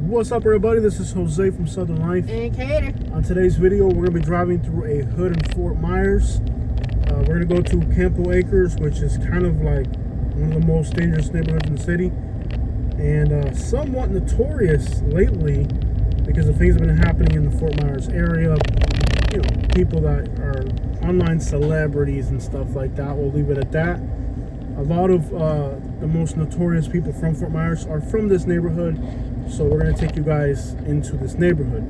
What's up, everybody? This is Jose from Southern Life. And Kater. On today's video, we're going to be driving through a hood in Fort Myers. We're going to go to Campo Acres, which is kind of like one of the most dangerous neighborhoods in the city. And somewhat notorious lately because of things that have been happening in the Fort Myers area. You know, people that are online celebrities and stuff like that. We'll leave it at that. A lot of the most notorious people from Fort Myers are from this neighborhood. So we're going to take you guys into this neighborhood.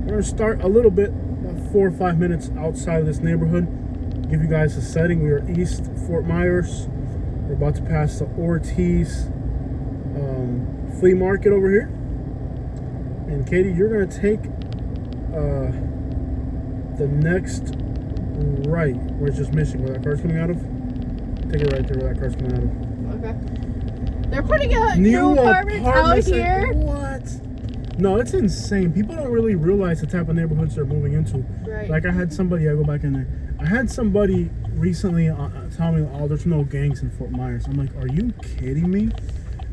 We're going to start a little bit, about 4 or 5 minutes outside of this neighborhood. Give you guys a setting. We are east Fort Myers. We're about to pass the Ortiz flea market over here. And Katie, you're going to take the next right, where it's just missing, where that car's coming out of. Take it right there where that car's coming out of. Okay. They're putting a new apartments out here. What? No, it's insane. People don't really realize the type of neighborhoods they're moving into. Right. Like I had somebody, I go back in there. I had somebody recently tell me, oh, there's no gangs in Fort Myers. I'm like, are you kidding me?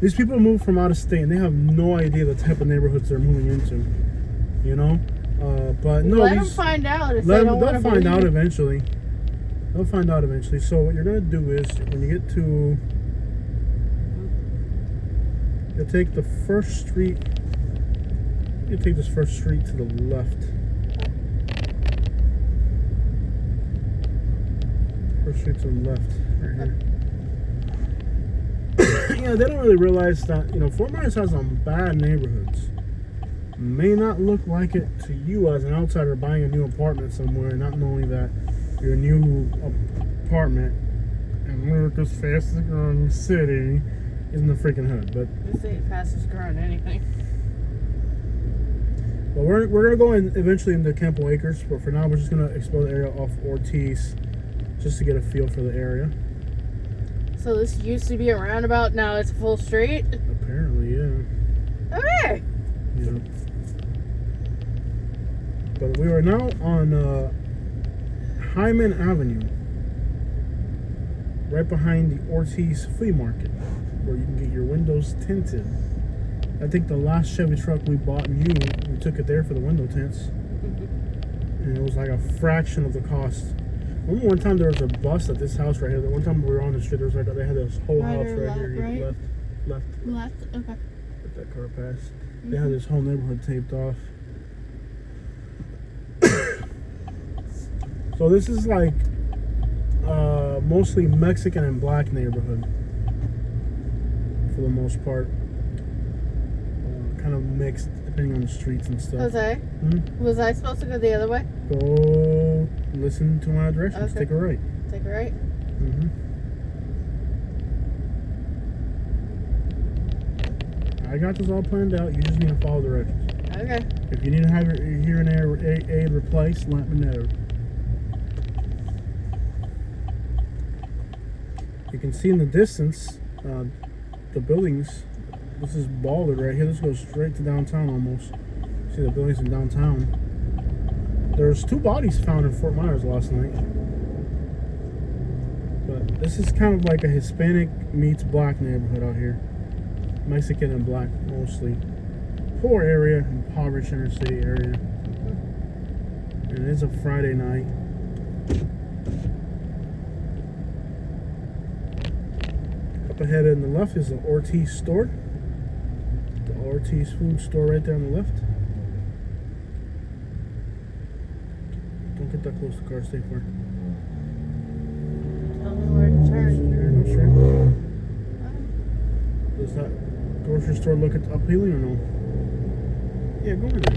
These people move from out of state and they have no idea the type of neighborhoods they're moving into. You know? But no. Let them find out if they don't want to. They'll find out eventually. They'll find out eventually. So what you're going to do is, when you get to... You take the first street. You take this first street to the left. First street to the left, right here. Yeah, they don't really realize that, you know, Fort Myers has some bad neighborhoods. May not look like it to you as an outsider buying a new apartment somewhere, not knowing that your new apartment in America's fastest growing city is in the freaking hood. But this ain't fastest growing anything. But we're gonna go in eventually into Campo Acres, but for now we're just gonna explore the area off Ortiz, just to get a feel for the area. So this used to be a roundabout, now it's a full street? Apparently, yeah. Okay. Yeah. But we are now on Hyman Avenue, right behind the Ortiz flea market, where you can get your windows tinted. I think the last Chevy truck we bought new, we took it there for the window tints. And it was like a fraction of the cost. Remember one time there was a bus at this house right here. One time we were on the street, there was like, they had this whole house right here. Right? Left. Okay. Let that car pass. They had this whole neighborhood taped off. So this is like mostly Mexican and black neighborhood for the most part. Kind of mixed depending on the streets and stuff. Jose, was I supposed to go the other way? Go listen to my directions. Okay. Take a right. Take a right? I got this all planned out. You just need to follow directions. Okay. If you need to have your hearing aid replaced, let me know. You can see in the distance the buildings. This is Ballard right here. This goes straight to downtown almost. See the buildings in downtown. There's 2 bodies found in Fort Myers last night. But this is kind of like a Hispanic meets black neighborhood out here. Mexican and black mostly. Poor area, impoverished inner city area. And it is a Friday night. Up ahead on the left is the Ortiz store. The Ortiz food store right there on the left. Don't get that close to the car, stay far. Tell me where to turn. No, sure. Does that grocery store look appealing or no? Yeah, go in there.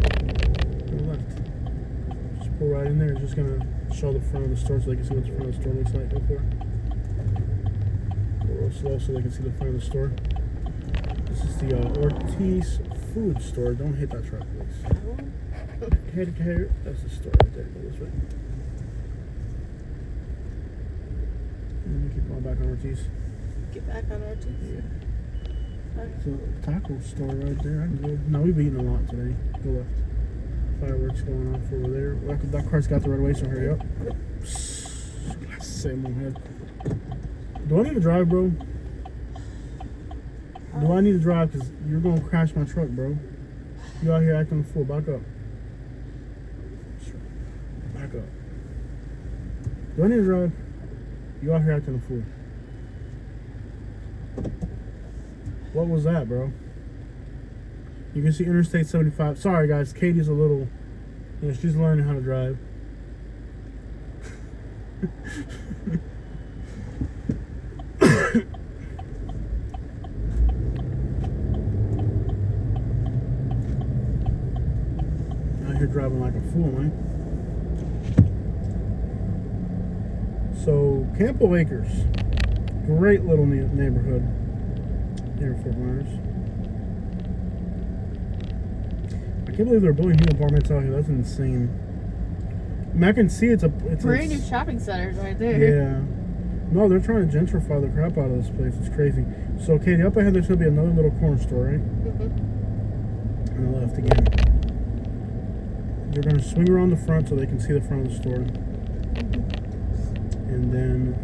To the left. Just pull right in there. It's just gonna show the front of the store so they can see what the front of the store looks like. Go for it. Go real slow so they can see the front of the store. This is the Ortiz food store. Don't hit that truck, please. Here. That's the store right there. Go this way. And then keep going back on Ortiz. Get back on Ortiz? Yeah. Okay. So taco store right there. I can go. No, we've eaten a lot today. Go left. Fireworks going off over there. That car's got the right way, so hurry up. Same on head. Do I need to drive, bro? Do I need to drive? Because you're going to crash my truck, bro. You out here acting a fool. Back up. Back up. Do I need to drive? You out here acting a fool. What was that, bro? You can see Interstate 75. Sorry, guys. Katie's a little... You know, she's learning how to drive. Out here driving like a fool, man. So, Campo Acres. Great little neighborhood here in Fort Myers. I can't believe they're building new apartments out here. That's insane. I mean, I can see it's brand new shopping centers right there. Yeah. No, they're trying to gentrify the crap out of this place. It's crazy. So, Katie, up ahead there's going to be another little corner store, right? Mm-hmm. On the left again. They're going to swing around the front so they can see the front of the store. And then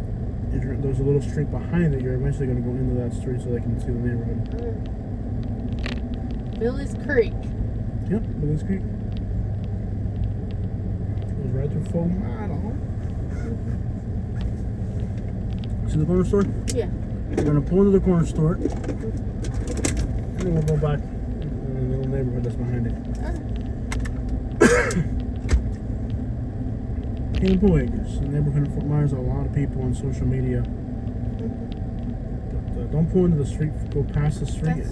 there's a little street behind it. You're eventually going to go into that street so they can see the neighborhood. Billy's Creek. Yep, Billy's Creek. Goes right through Full Mile. See the corner store? Yeah. We're going to pull into the corner store. And then we'll go back in the little neighborhood that's behind it. Campo Acres, the neighborhood of Fort Myers. A lot of people on social media. But don't pull into the street. Go past the street. I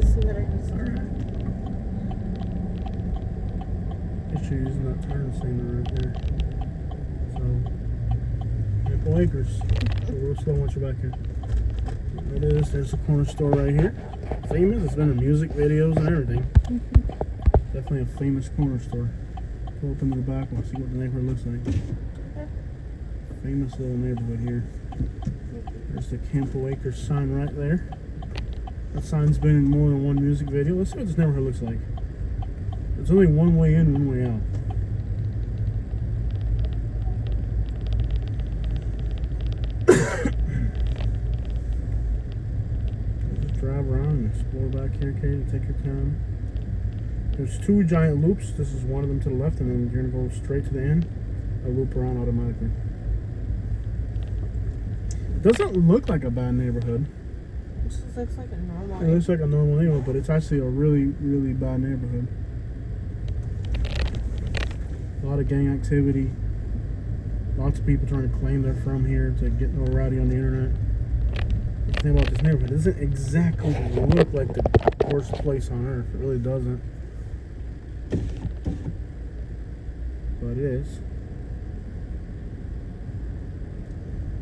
see what I just saw. Make sure you're using that turn signal right there. So, Campo Acres. Go real slow once you're back here. There it is. There's the corner store right here. Famous. It's been in music videos and everything. Definitely a famous corner store. Pull up into the back and see what the neighborhood looks like. Famous little neighborhood here. There's the Campo Acres sign right there. That sign's been in more than one music video. Let's see what this neighborhood looks like. There's only one way in, one way out. Just drive around and explore back here, Katie. Take your time. There's two giant loops. This is one of them to the left, and then you're going to go straight to the end. A loop around automatically. It doesn't look like a bad neighborhood. It just looks like a normal. It looks like a normal neighborhood, but it's actually a really, really bad neighborhood. A lot of gang activity. Lots of people trying to claim they're from here to get notoriety on the internet. The thing about this neighborhood, it doesn't exactly look like the worst place on earth. It really doesn't. But it is.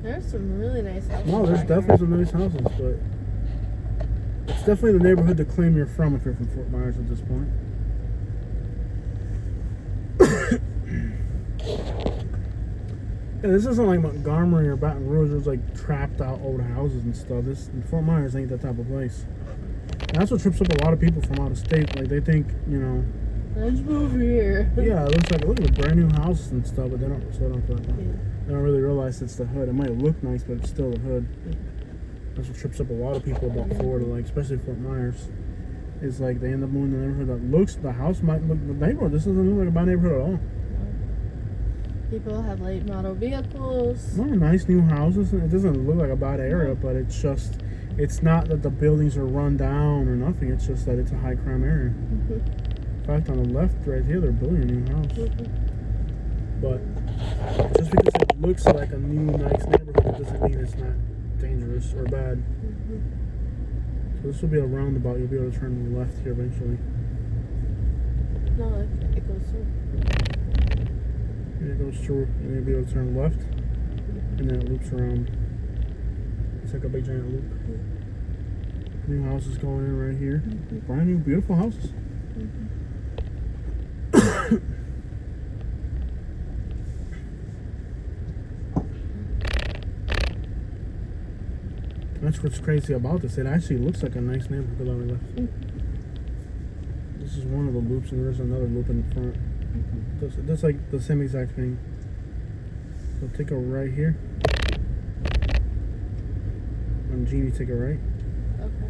There's some really nice houses. No, there's definitely some nice houses, but it's definitely the neighborhood to claim you're from if you're from Fort Myers at this point. Yeah, this isn't like Montgomery or Baton Rouge. There's like trapped out old houses and stuff. This Fort Myers ain't that type of place. And that's what trips up a lot of people from out of state. Like they think, you know, let's move here. yeah, it looks like look at the brand new houses and stuff, but they don't. So they don't really realize it's the hood. It might look nice, but it's still the hood. That's what trips up a lot of people about Florida, like especially Fort Myers. Is like they end up moving to the neighborhood that looks. The house might look the neighborhood. This doesn't look like a bad neighborhood at all. People have late model vehicles. No, nice new houses. It doesn't look like a bad area, but it's just. It's not that the buildings are run down or nothing. It's just that it's a high crime area. In fact, on the left right here, they're building a new house. But just because it looks like a new, nice neighborhood, it doesn't mean it's not dangerous or bad. So this will be a roundabout. You'll be able to turn to the left here eventually. No, it goes through. And it goes through, and you'll be able to turn left, and then it loops around. It's like a big giant loop. New houses going in right here. Brand new, beautiful houses. That's what's crazy about this. It actually looks like a nice neighborhood on the left. This is one of the loops, and there's another loop in the front. That's like the same exact thing. So take a right here. On Genie, take a right. Okay.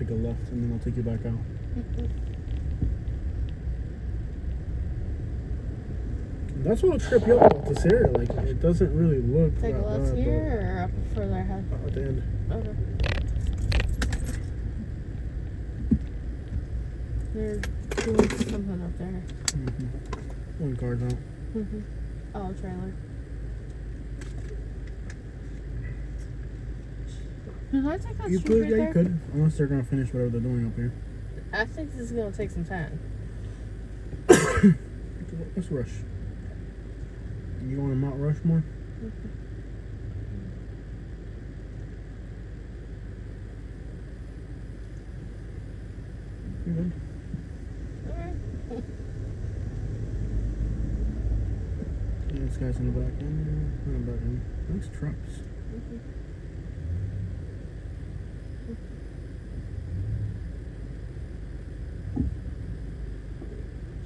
take a left, and then I'll take you back out. That's what will trip you up about this area. Like, it doesn't really look Take a that left bad, here or up further ahead? at the end. Okay. They're doing something up there. One car down. Oh, trailer. Can I take that You street could, right yeah, there? you could. Unless they're gonna finish whatever they're doing up here. I think this is gonna take some time. Let's rush. You going to Mount Rushmore? You good? Alright. Yeah, this guy's in the back end. In the back end. Nice trucks.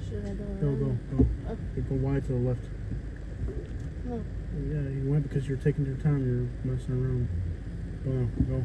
Should I go Go, around? go, go. Oh. You go wide to the left. No. Yeah, you went because you're taking your time. You're messing around. Go now, go.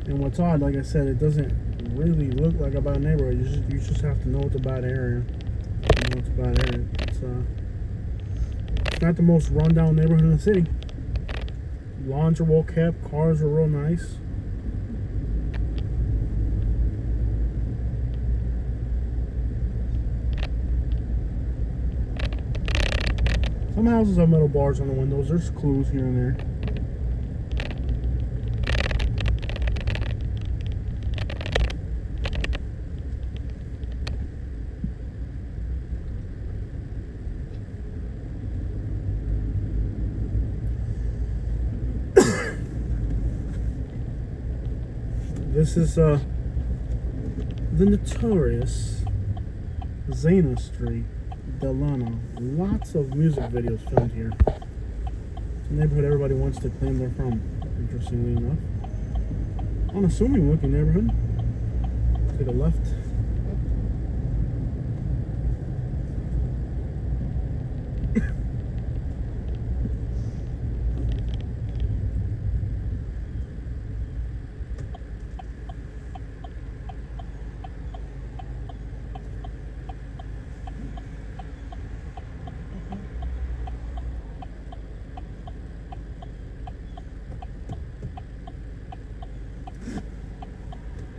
And what's odd, like I said, it doesn't really look like a bad neighborhood. You just have to know it's a bad area. You know it's a bad area. It's not the most rundown neighborhood in the city. Lawns are well kept. Cars are real nice. Some houses have metal bars on the windows. There's clues here and there. This is the notorious Zana Street, Delano. Lots of music videos filmed here. It's a neighborhood everybody wants to claim they're from, interestingly enough. Unassuming looking neighborhood. Take a left.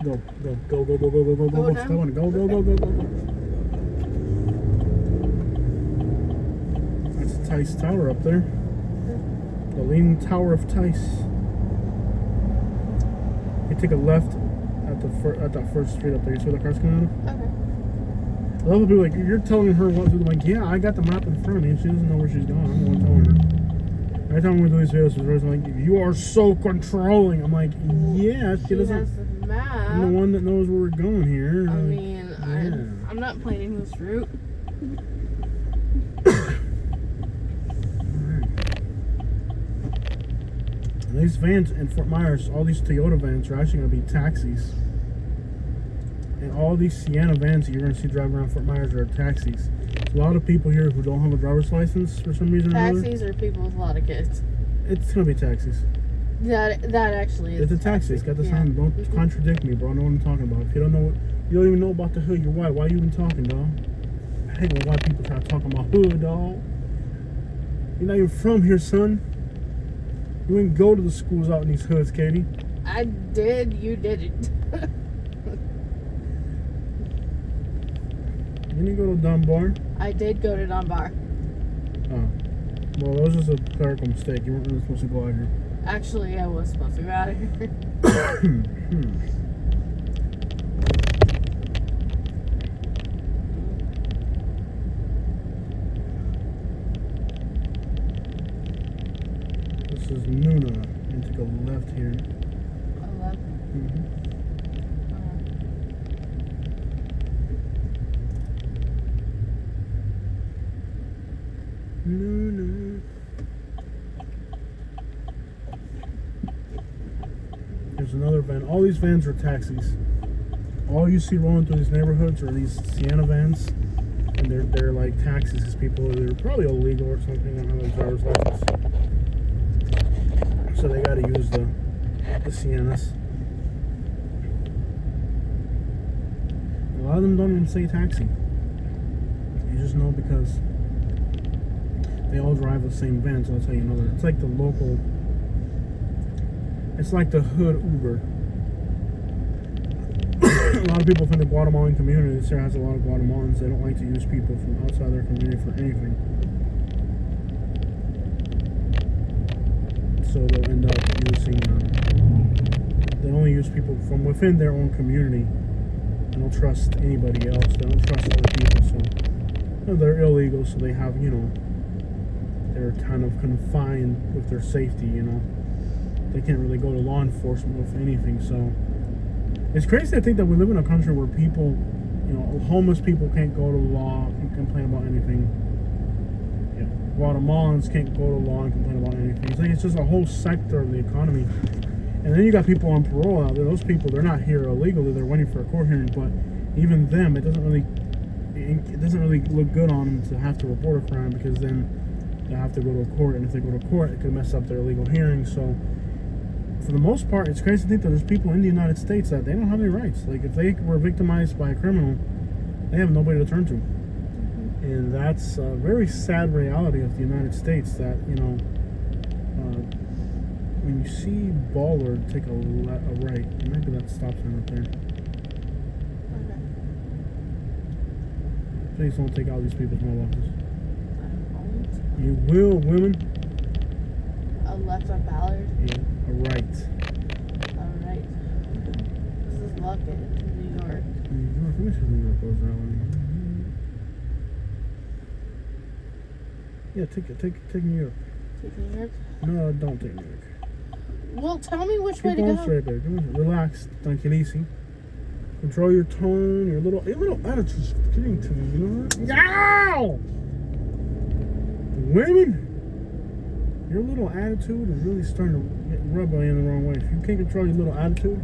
Go. Stop on it. Go. That's the Tice Tower up there. The Leaning Tower of Tice. You take a left at that first street up there. You see where the car's coming out of? Okay. A lot of people are like, you're telling her what to do. I'm like, yeah, I got the map in front of me. She doesn't know where she's going. I'm the one telling her. Every time we're doing these videos, she's always like, you are so controlling. I'm like, yeah, she doesn't. Has the map. I'm the one that knows where we're going here. I mean, yeah. I'm not planning this route. And these vans in Fort Myers, all these Toyota vans are actually going to be taxis. And all these Sienna vans that you're going to see driving around Fort Myers are taxis. A lot of people here who don't have a driver's license for some reason or another. Taxis are people with a lot of kids. It's going to be taxis. That actually is. It's a taxi. It's got the sign. Don't contradict me, bro. I know what I'm talking about. If you don't know, you don't even know about the hood. You're white. Why are you even talking, dog? I hate when white people try to talk about hood, dog. You're not even from here, son. You didn't go to the schools out in these hoods, Katie. I did. You didn't. You didn't go to Dunbar. I did go to Dunbar. Oh. Well, that was just a clerical mistake. You weren't really supposed to go out here. Actually, I was supposed to go out of here. This is Nuna. And take a left here. another van. All these vans are taxis. All you see rolling through these neighborhoods are these Sienna vans, and they're like taxis. These people are probably illegal or something. Don't have a driver's license, so they got to use the Siennas. A lot of them don't even say taxi. You just know because they all drive the same van. So I'll tell you another. It's like the local. It's like the hood Uber. A lot of people from the Guatemalan community, this here has a lot of Guatemalans. They don't like to use people from outside their community for anything. So they'll end up using, they only use people from within their own community. They don't trust anybody else. They don't trust other people. So they're illegal, so they have, they're kind of confined with their safety, They can't really go to law enforcement with anything, so it's crazy to think that we live in a country where people, homeless people can't go to law and complain about anything. Guatemalans can't go to law and complain about anything. It's like it's just a whole sector of the economy. And then you got people on parole out there. Those people, they're not here illegally. They're waiting for a court hearing. But even them, it doesn't really look good on them to have to report a crime, because then they have to go to a court. And if they go to court, it could mess up their legal hearing. So for the most part, it's crazy to think that there's people in the United States that they don't have any rights. Like, if they were victimized by a criminal, they have nobody to turn to. And that's a very sad reality of the United States, that, when you see Baller, take a right. Maybe that stop sign right there. Okay. Please don't take out these people's mailboxes. I won't. You will, women. A left on Ballard. Yeah, a right. Alright. This is Luckett, New York. New York. Let me see if New York goes that way. Yeah, take New York. Take New York? No, don't take New York. Well, tell me which Keep way to going go. straight there. Relax, tranquilísimo. Control your tone, your little attitude's getting to me, you know what? Ow! Women, your little attitude is really starting to rub you in the wrong way. If you can't control your little attitude,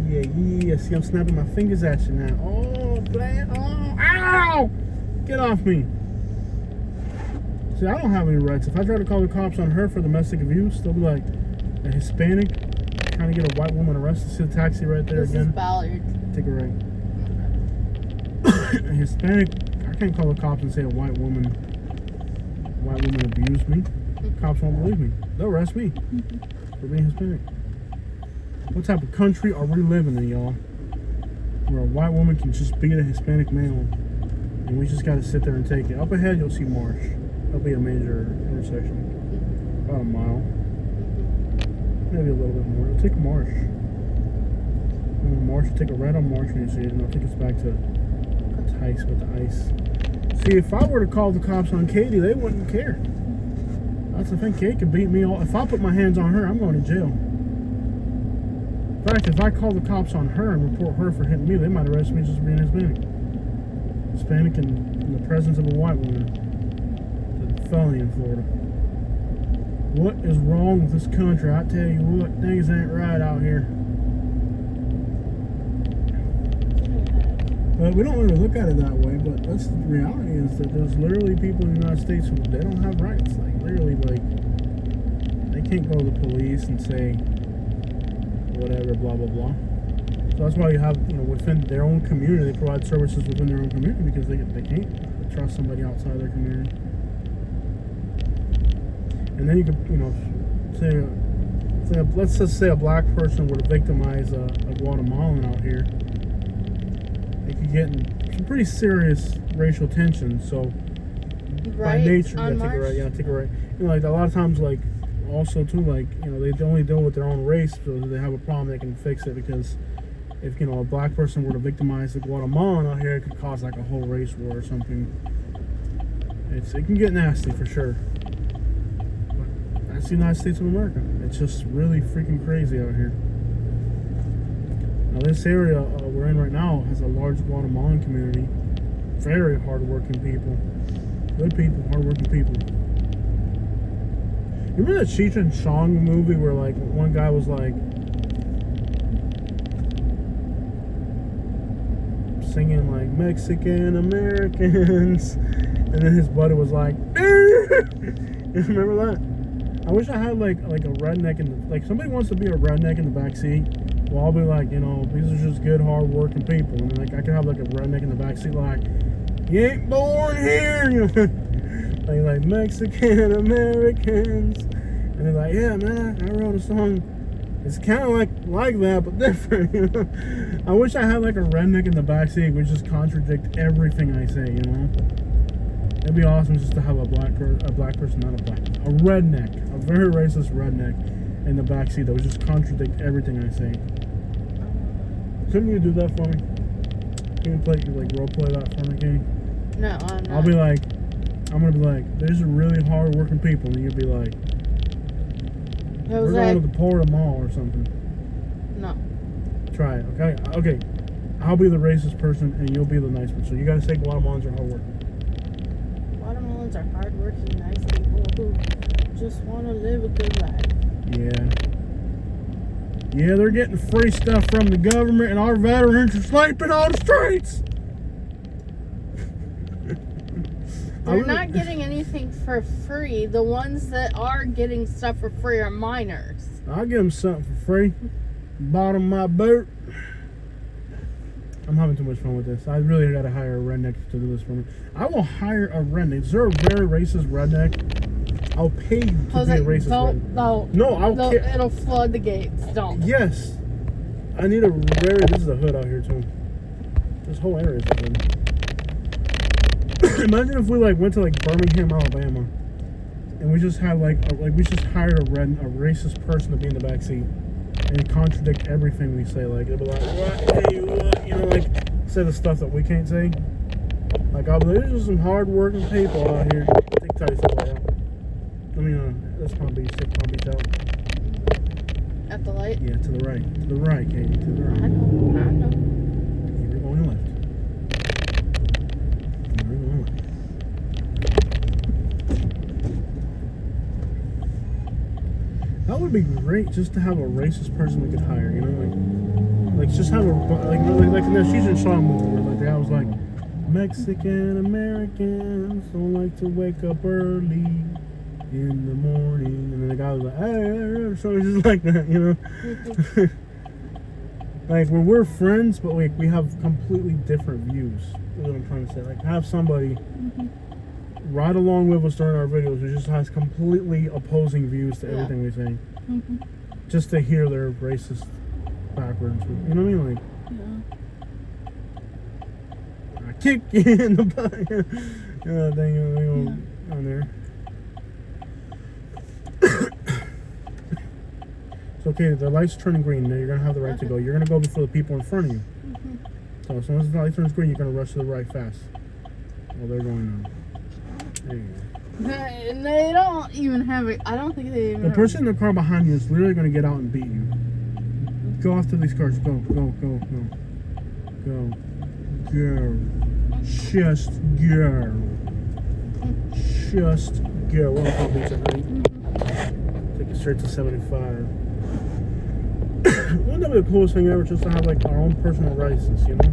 yeah. See, I'm snapping my fingers at you now. Oh, ow! Get off me. See, I don't have any rights. If I try to call the cops on her for domestic abuse, they'll be like, a Hispanic trying to get a white woman arrested. See the taxi right there This again? is Ballard. Take a right. A Hispanic, I can't call the cops and say a white woman abused me. Cops won't believe me. They'll arrest me for being Hispanic. What type of country are we living in, y'all? Where a white woman can just beat a Hispanic male, and we just gotta sit there and take it. Up ahead, you'll see marsh. That'll be a major intersection. About a mile. Maybe a little bit more. It'll take marsh. Marsh, take a right on marsh when you see it, and I'll take us back to Tice with the ice. See, if I were to call the cops on Katie, they wouldn't care. That's the thing. Kate could beat me all. If I put my hands on her, I'm going to jail. In fact, if I call the cops on her and report her for hitting me, they might arrest me just for being Hispanic. Hispanic in the presence of a white woman. It's a felony in Florida. What is wrong with this country? I tell you what, things ain't right out here. But we don't really look at it that way, but that's the reality, is that there's literally people in the United States who, they don't have rights. Like, literally, like, they can't go to the police and say whatever, blah, blah, blah. So that's why you have, within their own community, they provide services within their own community, because they can't trust somebody outside their community. And then you could, let's just say a black person were to victimize a Guatemalan out here. They could get in some pretty serious racial tension. So by nature, take a right. Like a lot of times, like also too, like they only deal with their own race, so if they have a problem, they can fix it. Because if a black person were to victimize a Guatemalan out here, it could cause like a whole race war or something. It can get nasty for sure. That's the United States of America. It's just really freaking crazy out here. Now this area we're in right now has a large Guatemalan community. Very hardworking people. Good people, hardworking people. You remember that Cheech and Chong movie where like one guy was like, singing like Mexican Americans, and then his buddy was like, remember that? I wish I had like a redneck in the, like somebody wants to be a redneck in the back seat. Well, I'll be like, you know, these are just good, hard-working people, and then like I could have like a redneck in the back seat, like, you ain't born here, you know, like Mexican Americans, and they're like, yeah, man, I wrote a song. It's kind of like that, but different, you know. I wish I had like a redneck in the backseat which just contradict everything I say, you know. It'd be awesome just to have a black person, not a redneck, a very racist redneck in the backseat that would just contradict everything I say. Couldn't you do that for me? Can you role play that for me, Katie? No, I'm not. I'm gonna be like, there's really hard working people, and you'll be like, we're going to the Porta Mall or something. No. Try it, okay? Okay. I'll be the racist person and you'll be the nice person. So you gotta say Guatemalans are hardworking. Guatemalans are hardworking, nice people who just want to live a good life. Yeah. Yeah, they're getting free stuff from the government and our veterans are sleeping on the streets. They're not getting anything for free. The ones that are getting stuff for free are minors. I'll give them something for free. Bottom of my boot. I'm having too much fun with this. I really got to hire a redneck to do this for me. I will hire a redneck. Is there a very racist redneck? I'll pay you to be a racist redneck. No, it'll flood the gates. Don't. Yes. I need a very... This is a hood out here, too. This whole area is a hood. Imagine if we went to Birmingham, Alabama, and we just had we just hired a racist person to be in the back seat and contradict everything we say. Like they'll be like, "What? Hey, what?" You know, say the stuff that we can't say. Like, I'll be like, "There's some hard-working people out here." Take Tice out. I mean, that's Palm Beach. Take Palm Beach out. At the light. Yeah, to the right. To the right, Katie. To the right. I know. You're going left. That would be great just to have a racist person we could hire, you know, like just have a like in that Cheech and Chong movie where the guy was like, Mexican Americans don't like to wake up early in the morning, and then the guy was like, hey, so it's just like that, you know. Like when we're friends, but we have completely different views. That's what I'm trying to say. Like have somebody ride along with us during our videos who just has completely opposing views to everything we say. Just to hear their racist backwards. You know what I mean? Like, I kick you in the butt. Thing on there. It's okay, the light's turning green. Now you're going to have the right to go. You're going to go before the people in front of you. So as soon as the light turns green, you're going to rush to the right fast. Well, they're going now. There you go. And they don't even have it. I don't think they even. The person in the car behind you is literally going to get out and beat you. Go after these cars. Go. Go. Just go. Just go. We're on Palm Beach at night. Take it straight to 75. Wouldn't that be the coolest thing ever, just to have our own personal races, you know?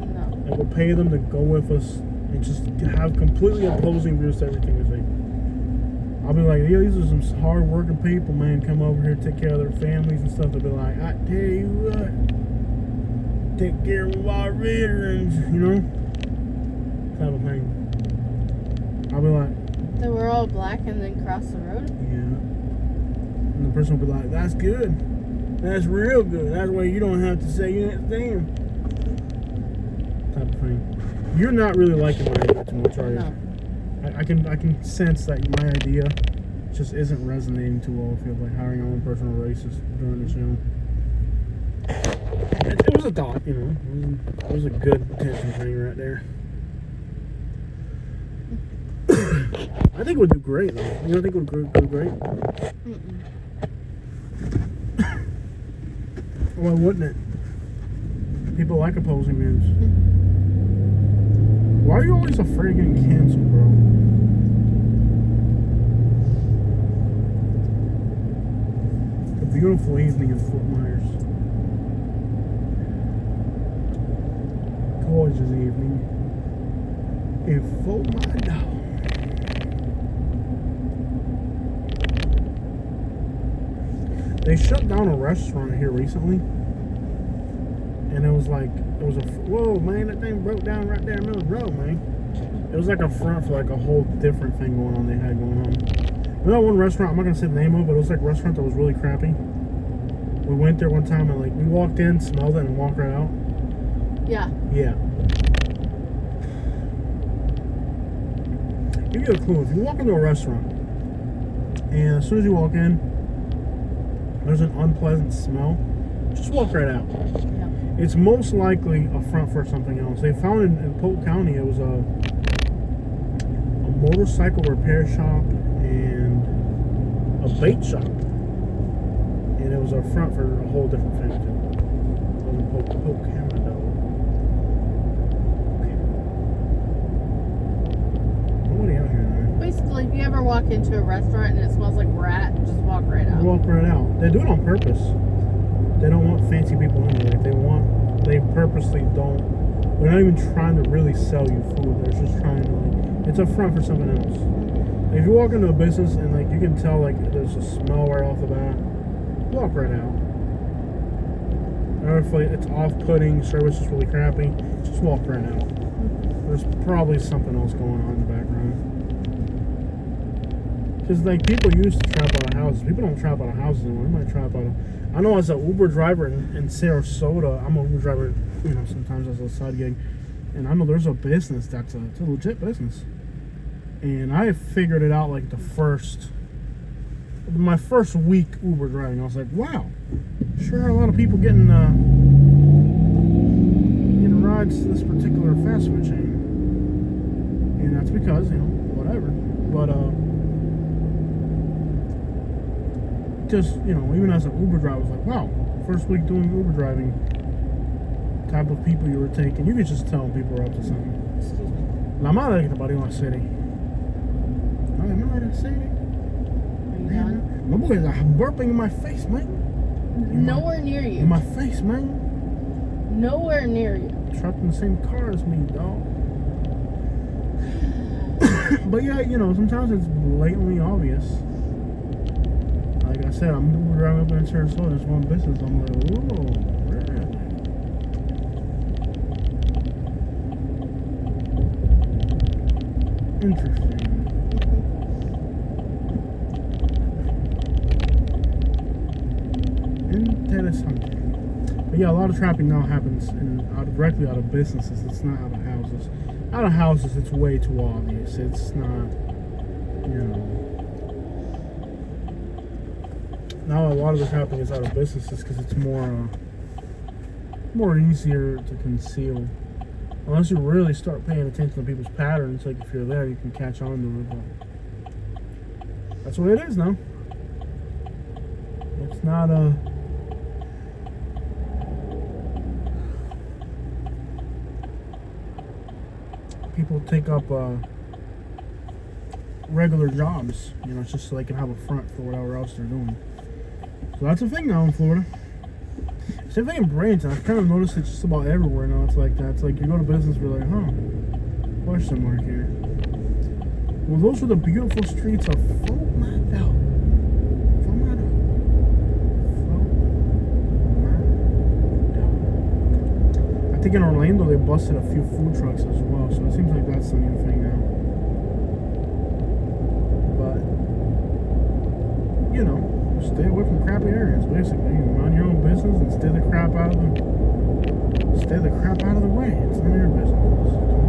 No. And we'll pay them to go with us and just have completely opposing views to everything we say. I'll be like, yeah, these are some hard-working people, man. Come over here, take care of their families and stuff. They'll be like, I tell you what, take care of our veterans, you know? Type of thing. I'll be like, they were all black and then cross the road? yeah. And the person will be like, that's good. That's real good. That's why you don't have to say you damn. Type of thing. You're not really liking my idea too much, are you? No. I can sense that my idea just isn't resonating too well with you, like hiring our own personal racist during the show. It was a thought, you know. It was a good attention thing right there. I think it would do great, though. You don't think it would do great? Why wouldn't it? People like opposing views. Why are you always afraid of getting canceled, bro? A beautiful evening in Fort Myers. this evening in Fort Myers. They shut down a restaurant here recently, and it was a whoa man, that thing broke down right there in the middle of the road, man. It was like a front for like a whole different thing going on they had going on. You know, one restaurant, I'm not gonna say the name of it, but it was like a restaurant that was really crappy. We went there one time and like we walked in, smelled it, and walked right out. Yeah. Yeah. Give you a clue. If you walk into a restaurant and as soon as you walk in, there's an unpleasant smell, just walk right out. Yeah. It's most likely a front for something else. They found in Polk County it was a motorcycle repair shop and a bait shop. And it was a front for a whole different thing too. It was in Polk County though. Nobody out here, man. Basically, if you ever walk into a restaurant and it smells like rat, just walk right out. Walk right out. They do it on purpose. They don't want fancy people in there. They purposely don't. They're not even trying to really sell you food. They're just trying to it's a front for something else. If you walk into a business and like you can tell like there's a smell right off the bat, walk right out. Or if like, it's off-putting, service is really crappy, just walk right out. There's probably something else going on in the background. Because like people used to trap out of houses. People don't trap out of houses anymore. They might trap out of. I know as an Uber driver in Sarasota, I'm an Uber driver, you know, sometimes as a side gig, and I know there's a business it's a legit business. And I figured it out like my first week Uber driving. I was like, wow, sure are a lot of people getting rides to this particular fast food chain. And that's because, you know, whatever. But just, you know, even as an Uber driver, I was like, wow, first week doing Uber driving, type of people you were taking, you could just tell when people were up to something. Excuse me. La madre que te parió la serie. No, la madre la serie. Are you done? No, boy, I'm burping in my face, man. Nowhere near you. In my face, man. Nowhere near you. Trapped in the same car as me, dog. But yeah, you know, sometimes it's blatantly obvious. Like I said, I'm driving up in Sarasota. There's one business. I'm like, whoa, really? Interesting. Interesante. But yeah, a lot of trapping now happens directly out of businesses. It's not out of houses. Out of houses, it's way too obvious. It's not, you know. Now a lot of the trapping is out of businesses because it's more easier to conceal. Unless you really start paying attention to people's patterns, like if you're there, you can catch on to it. But that's what it is now. It's not people take up regular jobs. You know, it's just so they can have a front for whatever else they're doing. So that's a thing now in Florida. Same thing in Bradenton. I've kind of noticed it just about everywhere now. It's like that. It's like you go to business, we're like, huh? Question mark here. Well, those are the beautiful streets of Fort Myers. I think in Orlando they busted a few food trucks as well, so it seems like that's the new thing now. But you know, stay away from crappy areas. Basically, mind your own business and stay the crap out of the way. It's none of your business.